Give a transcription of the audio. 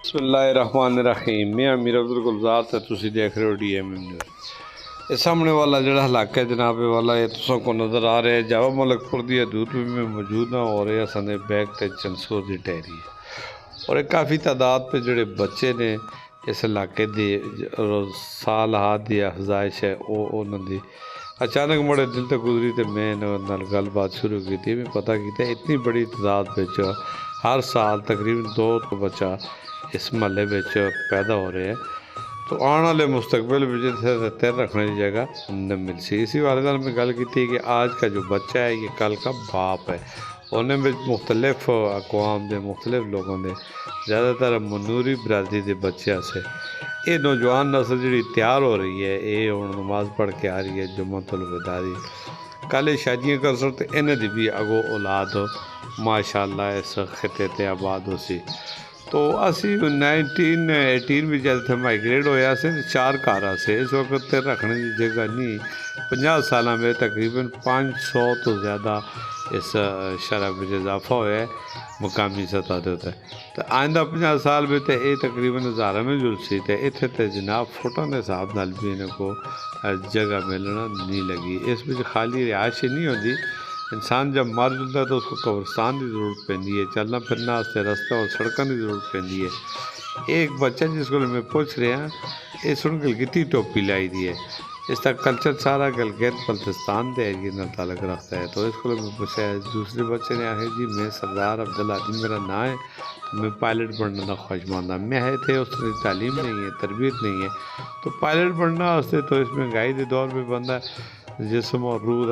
बिस्मिल्लाहिर्रहमानिर्रहीम। मैं अमीर अब्दुल गुलजार ते तुसी देख रहे हो DMM न्यूज़। ये सामने वाला जड़ा इलाका है जनाब वाला ये तुसों को नज़र आ रहा है जावा मलकपुर दी हदूद में मौजूद है और ये सने बैग ते चंसूर दी टहरी है और एक काफ़ी तादाद पे जड़े बच्चे ने इस इलाके दी साल हाथ दी अफजाइश है उन्होंने अचानक बड़े दिल तक गुजरी तो मैं नाल गलबात शुरू की थी। मैं पता किया इतनी बड़ी तादाद बिच हर साल तकरीबन 2 तो बच्चा इस महल्ले पैदा हो रहे हैं तो आने वाले मुस्तकबिल में जिसे तैर रखने की जगह न मिल सी। इसी वाले में गल की थी कि आज का जो बच्चा है ये कल का बाप है। उन्हें मुख्तलिफ अकवाम के मुख्तलिफ लोगों ने ज़्यादातर मनूरी बरादरी के बच्चों से ये नौजवान नस्ल जी तैयार हो रही है। ये हूँ नमाज पढ़ के आ रही है जुम्मतुल विदा दी कल शादियाँ कर सो तो इन्हें दी भी अगो औलाद हो माशाअल्लाह इस खिते ते आबाद हो सी। तो असी 1918 में जब थे माइग्रेट होया से 4 घर से इस वक्त रखने की जगह नहीं 50 साल में तकरीबन 500 तो ज़्यादा इस शरह में इजाफा होया है मुकामी सतह के उत्ते। तो आइंदा 50 साल में तो ये तकरीबन 1000 में जुलसी तो इतने तो जनाब फुटों के हिसाब नाल भी इन्हें को जगह मिलना नहीं लगी। इस में खाली रिहायश ही नहीं होती। इंसान जब मर जाता है तो उसको कब्रस्तान की ज़रूरत पैंदी है चलना फिरना वास्ते रास्ता और सड़कों की ज़रूरत पैंदी है। एक बच्चा जिसको मैं पूछ रहा ये सुन गलगिती टोपी लाई दी है इसका कल्चर सारा गलगित बल्तिस्तान के एरिए में ताल्लुक रखता है। तो इसको मैं पूछा दूसरे बच्चे ने आखे जी मैं सरदार अब्दुल आदिम मेरा नाम है मैं पायलट बनना का ख्वाहिशमंद मैं है थे उस तरह तालीम नहीं है तरबियत नहीं है तो पायलट बनना वास्ते तो इस महंगाई के दौर में बंदा जिसम और रूह